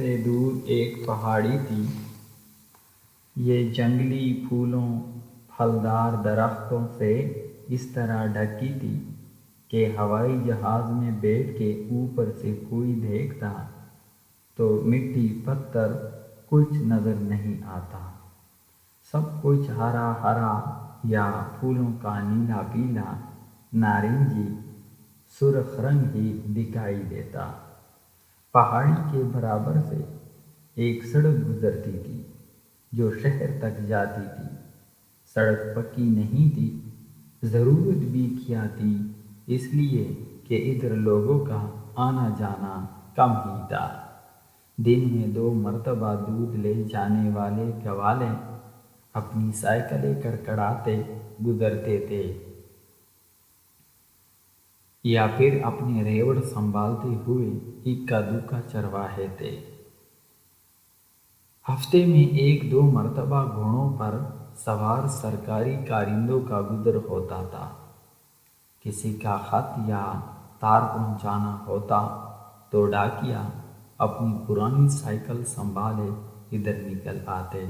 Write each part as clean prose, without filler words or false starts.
سے دور ایک پہاڑی تھی۔ یہ جنگلی پھولوں پھلدار درختوں سے اس طرح ڈھکی تھی کہ ہوائی جہاز میں بیٹھ کے اوپر سے کوئی دیکھتا تو مٹی پتھر کچھ نظر نہیں آتا، سب کچھ ہرا ہرا یا پھولوں کا نیلا پیلا نارنجی سرخ رنگ ہی دکھائی دیتا۔ پہاڑی کے برابر سے ایک سڑک گزرتی تھی جو شہر تک جاتی تھی۔ سڑک پکی نہیں تھی، ضرورت بھی کیا تھی، اس لیے کہ ادھر لوگوں کا آنا جانا کم ہی تھا۔ دن میں 2 مرتبہ دودھ لے جانے والے گوالے اپنی سائیکلیں کڑکڑاتے گزرتے تھے یا پھر اپنے ریوڑ سنبھالتے ہوئے اکا دکا چرواہے تھے۔ ہفتے میں 1-2 مرتبہ گھوڑوں پر سوار سرکاری کارندوں کا گزر ہوتا تھا۔ کسی کا خط یا تار پہنچانا ہوتا تو ڈاکیا اپنی پرانی سائیکل سنبھالے ادھر نکل آتے۔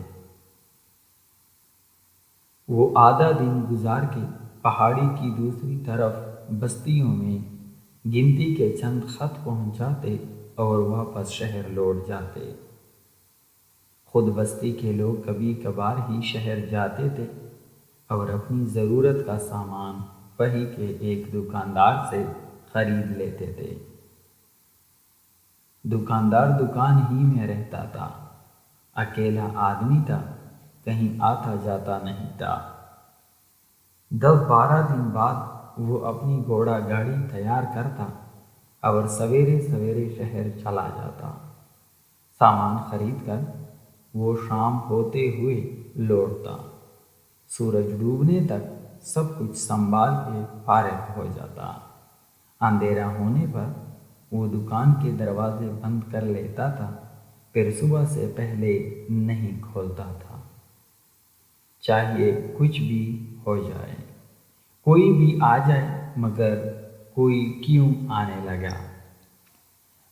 وہ آدھا دن گزار کے پہاڑی کی دوسری طرف بستیوں میں گنتی کے چند خط پہنچاتے اور واپس شہر لوٹ جاتے۔ خود بستی کے لوگ کبھی کبھار ہی شہر جاتے تھے اور اپنی ضرورت کا سامان وہیں کے ایک دکاندار سے خرید لیتے تھے۔ دکاندار دکان ہی میں رہتا تھا، اکیلا آدمی تھا، کہیں آتا جاتا نہیں تھا۔ 10-12 دن بعد وہ اپنی گھوڑا گاڑی تیار کرتا اور سویرے سویرے شہر چلا جاتا۔ سامان خرید کر وہ شام ہوتے ہوئے لوٹتا۔ سورج ڈوبنے تک سب کچھ سنبھال کے فارغ ہو جاتا۔ اندھیرا ہونے پر وہ دکان کے دروازے بند کر لیتا تھا، پھر صبح سے پہلے نہیں کھولتا تھا۔ چاہیے کچھ بھی ہو جائے، کوئی بھی آ جائے، مگر کوئی کیوں آنے لگا؟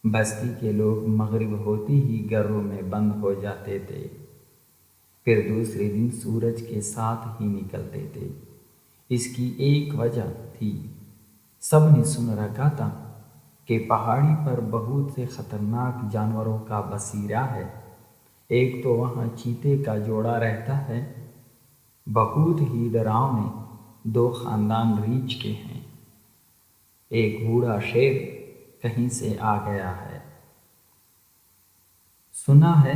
بستی کے لوگ مغرب ہوتی ہی گھروں میں بند ہو جاتے تھے، پھر دوسرے دن سورج کے ساتھ ہی نکلتے تھے۔ اس کی ایک وجہ تھی، سب نے سن رکھا تھا کہ پہاڑی پر بہت سے خطرناک جانوروں کا بسیرا ہے۔ ایک تو وہاں چیتے کا جوڑا رہتا ہے، بہت ہی ڈراؤنے 2 خاندان ریچھ کے ہیں۔ ایک بوڑھا شیر کہیں سے آ گیا ہے۔ سنا ہے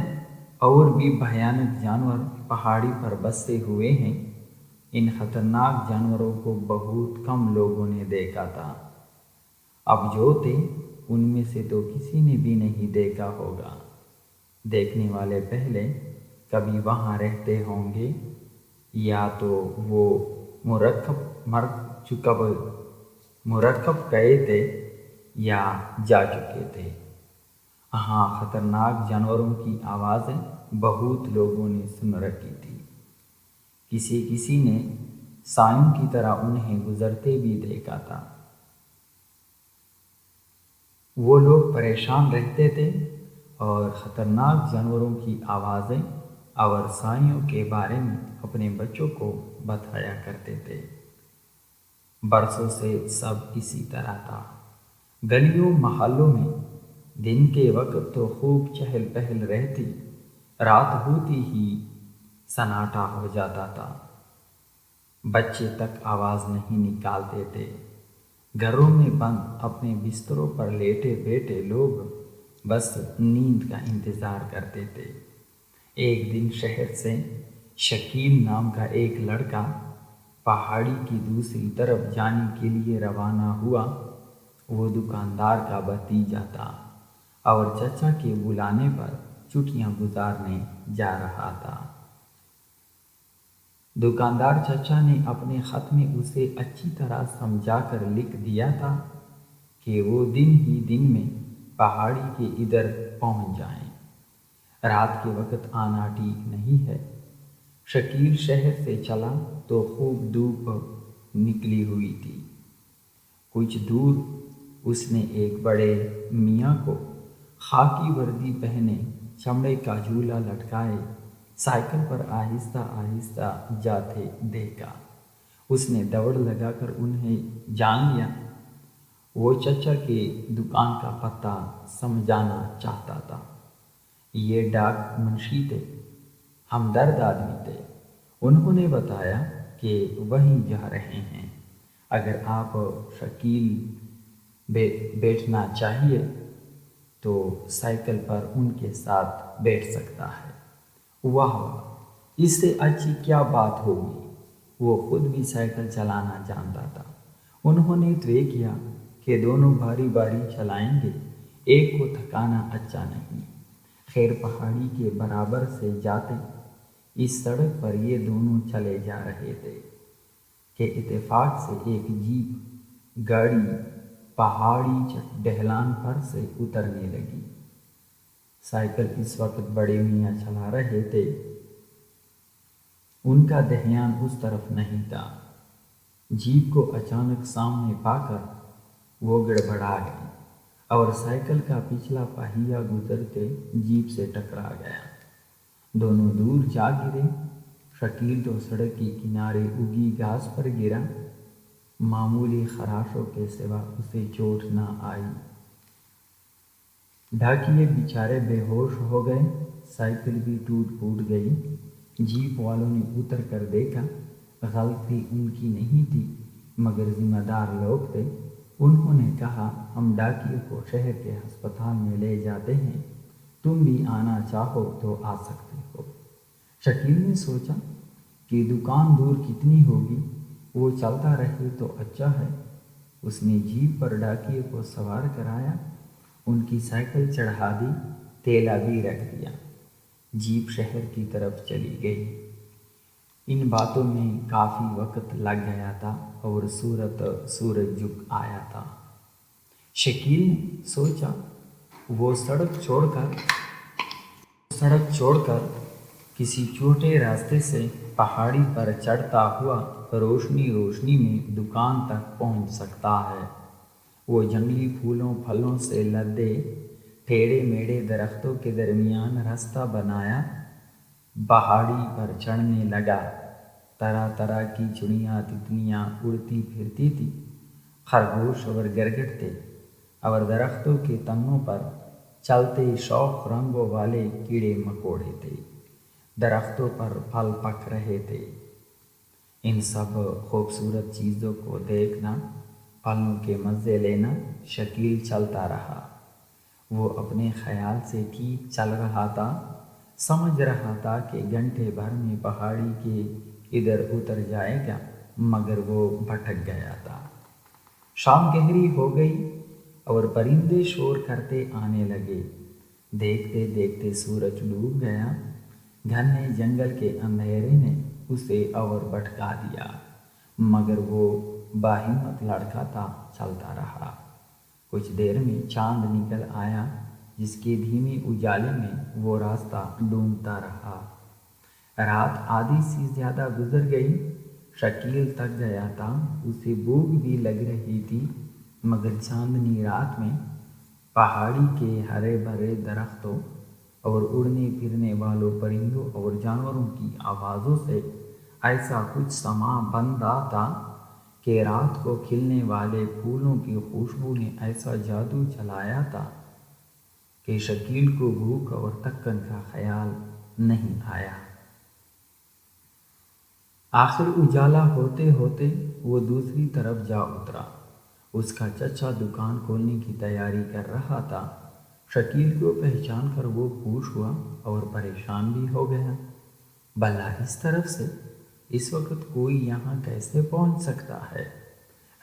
اور بھی بھیانک جانور پہاڑی پر بسے ہوئے ہیں۔ ان خطرناک جانوروں کو بہت کم لوگوں نے دیکھا تھا، اب جو تھے ان میں سے تو کسی نے بھی نہیں دیکھا ہوگا۔ دیکھنے والے پہلے کبھی وہاں رہتے ہوں گے یا تو وہ مرکب گئے تھے یا جا چکے تھے۔ ہاں، خطرناک جانوروں کی آوازیں بہت لوگوں نے سن رکھی تھی۔ کسی کسی نے سایوں کی طرح انہیں گزرتے بھی دیکھا تھا۔ وہ لوگ پریشان رہتے تھے اور خطرناک جانوروں کی آوازیں اور سایوں کے بارے میں اپنے بچوں کو بتایا کرتے تھے۔ برسوں سے سب اسی طرح تھا۔ گلیوں محلوں میں دن کے وقت تو خوب چہل پہل رہتی، رات ہوتی ہی سناٹا ہو جاتا تھا۔ بچے تک آواز نہیں نکالتے تھے۔ گھروں میں بند اپنے بستروں پر لیٹے بیٹھے لوگ بس نیند کا انتظار کرتے تھے۔ ایک دن شہر سے شکیل نام کا ایک لڑکا پہاڑی کی دوسری طرف جانے کے لیے روانہ ہوا۔ وہ دکاندار کا بھتیجا تھا اور چچا کے بلانے پر چھٹیاں گزارنے جا رہا تھا۔ دکاندار چچا نے اپنے خط میں اسے اچھی طرح سمجھا کر لکھ دیا تھا کہ وہ دن ہی دن میں پہاڑی کے ادھر پہنچ جائیں، رات کے وقت آنا ٹھیک نہیں ہے۔ شکیل شہر سے چلا تو خوب دھوپ نکلی ہوئی تھی۔ کچھ دور اس نے ایک بڑے میاں کو خاکی وردی پہنے، چمڑے کا جھولا لٹکائے سائیکل پر آہستہ آہستہ جاتے دیکھا۔ اس نے دوڑ لگا کر انہیں جان لیا۔ وہ چچا کے دکان کا پتہ سمجھانا چاہتا تھا۔ یہ ڈاک منشی تھے، ہمدرد آدمی تھے۔ انہوں نے بتایا کہ وہیں جا رہے ہیں، اگر آپ شکیل بیٹھنا چاہیے تو سائیکل پر ان کے ساتھ بیٹھ سکتا ہے۔ واہ واہ، اس سے اچھی کیا بات ہوگی؟ وہ خود بھی سائیکل چلانا جانتا تھا۔ انہوں نے طے کیا کہ دونوں باری باری چلائیں گے، ایک کو تھکانا اچھا نہیں۔ خیر پہاڑی کے برابر سے جاتے اس سڑک پر یہ دونوں چلے جا رہے تھے کہ اتفاق سے ایک جیپ گاڑی پہاڑی ڈھلان پر سے اترنے لگی۔ سائیکل اس وقت بڑے میاں چلا رہے تھے، ان کا دھیان اس طرف نہیں تھا۔ جیپ کو اچانک سامنے پا کر وہ گڑبڑا گئی اور سائیکل کا پچھلا پہیہ گزرتے جیپ سے ٹکرا گیا۔ دونوں دور جا گرے۔ شکیل تو سڑک کے کنارے اگی گھاس پر گرا، معمولی خراشوں کے سوا اسے چوٹ نہ آئی۔ ڈاکیے بیچارے بے ہوش ہو گئے، سائیکل بھی ٹوٹ پھوٹ گئی۔ جیپ والوں نے اتر کر دیکھا، غلطی ان کی نہیں تھی مگر ذمہ دار لوگ تھے۔ انہوں نے کہا، ہم ڈاکیے کو شہر کے ہسپتال میں لے جاتے ہیں، تم بھی آنا چاہو تو آ سکتے ہو۔ شکیل نے سوچا کہ دکان دور کتنی ہوگی، وہ چلتا رہے تو اچھا ہے۔ اس نے جیپ پر ڈاکیے کو سوار کرایا، ان کی سائیکل چڑھا دی، تیلا بھی رکھ دیا۔ جیپ شہر کی طرف چلی گئی۔ ان باتوں میں کافی وقت لگ گیا تھا اور سورج جھک آیا تھا۔ شکیل نے سوچا وہ سڑک چھوڑ کر کسی چھوٹے راستے سے پہاڑی پر چڑھتا ہوا روشنی میں دکان تک پہنچ سکتا ہے۔ وہ جنگلی پھولوں پھلوں سے لدے ٹیڑھے میڑھے درختوں کے درمیان راستہ بنایا، پہاڑی پر چڑھنے لگا۔ طرح طرح کی چڑیاں تتلیاں اڑتی پھرتی تھیں، خرگوش اور گرگٹ تھے اور درختوں کے تنوں پر چلتے شوق رنگوں والے کیڑے مکوڑے تھے۔ درختوں پر پھل پک رہے تھے۔ ان سب خوبصورت چیزوں کو دیکھنا، پھلوں کے مزے لینا، شکیل چلتا رہا۔ وہ اپنے خیال سے ٹھیک چل رہا تھا، سمجھ رہا تھا کہ گھنٹے بھر میں پہاڑی کے ادھر اتر جائے گا، مگر وہ بھٹک گیا تھا۔ شام گہری ہو گئی اور پرندے شور کرتے آنے لگے۔ دیکھتے دیکھتے سورج ڈوب گیا۔ گھنے جنگل کے اندھیرے نے اسے اور بھٹکا دیا، مگر وہ باہمت لڑکا تھا، چلتا رہا۔ کچھ دیر میں چاند نکل آیا، جس کے دھیمے اجالے میں وہ راستہ ڈھونڈتا رہا۔ رات آدھی سے زیادہ گزر گئی۔ شکیل تک گیا تھا، اسے بھوک بھی لگ رہی تھی، مگر چاندنی رات میں پہاڑی کے ہرے بھرے درختوں اور اڑنے پھرنے والوں پرندوں اور جانوروں کی آوازوں سے ایسا کچھ سما بندھا تھا کہ رات کو کھلنے والے پھولوں کی خوشبو نے ایسا جادو چلایا تھا کہ شکیل کو بھوک اور تھکن کا خیال نہیں آیا۔ آخر اجالا ہوتے ہوتے وہ دوسری طرف جا اترا۔ اس کا چچا دکان کھولنے کی تیاری کر رہا تھا۔ شکیل کو پہچان کر وہ خوش ہوا اور پریشان بھی ہو گیا۔ بھلا اس طرف سے اس وقت کوئی یہاں کیسے پہنچ سکتا ہے؟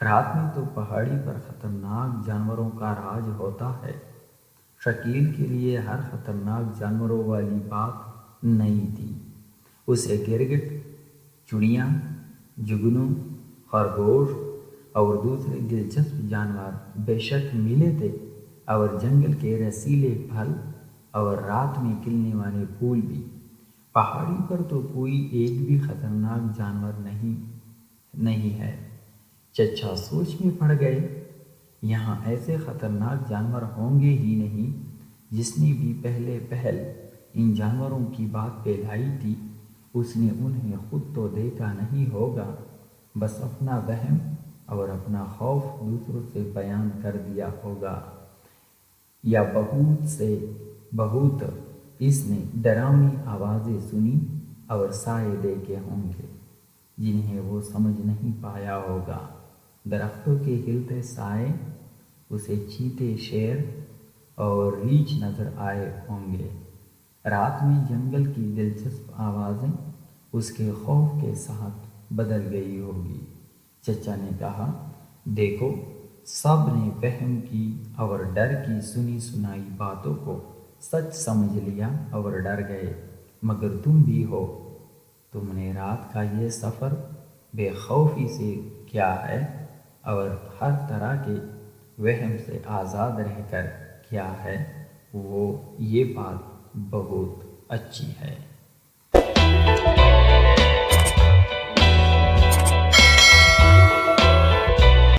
رات میں تو پہاڑی پر خطرناک جانوروں کا راج ہوتا ہے۔ شکیل کے لیے ہر خطرناک جانوروں والی بات نئی تھی۔ اسے گرگٹ، چڑیاں، جگنو، خرگوش اور دوسرے دلچسپ جانور بے شک ملے تھے، اور جنگل کے رسیلے پھل اور رات میں کھلنے والے پھول بھی۔ پہاڑی پر تو کوئی ایک بھی خطرناک جانور نہیں ہے۔ چچا سوچ میں پڑ گئے، یہاں ایسے خطرناک جانور ہوں گے ہی نہیں جس نے بھی پہلے پہل ان جانوروں کی بات پہ لائی تھی اس نے انہیں خود تو دیکھا نہیں ہوگا، بس اپنا وہم اور اپنا خوف دوسروں سے بیان کر دیا ہوگا، یا بہت سے بہت اس نے ڈراؤنی آوازیں سنی اور سائے دیکھے ہوں گے جنہیں وہ سمجھ نہیں پایا ہوگا۔ درختوں کے ہلتے سائے اسے چیتے، شیر اور ریچھ نظر آئے ہوں گے۔ رات میں جنگل کی دلچسپ آوازیں اس کے خوف کے ساتھ بدل گئی ہوگی۔ چچا نے کہا، دیکھو سب نے وہم کی اور ڈر کی سنی سنائی باتوں کو سچ سمجھ لیا اور ڈر گئے، مگر تم بھی ہو، تم نے رات کا یہ سفر بے خوفی سے کیا ہے اور ہر طرح کے وہم سے آزاد رہ کر کیا ہے، وہ یہ بات بہت اچھی ہے۔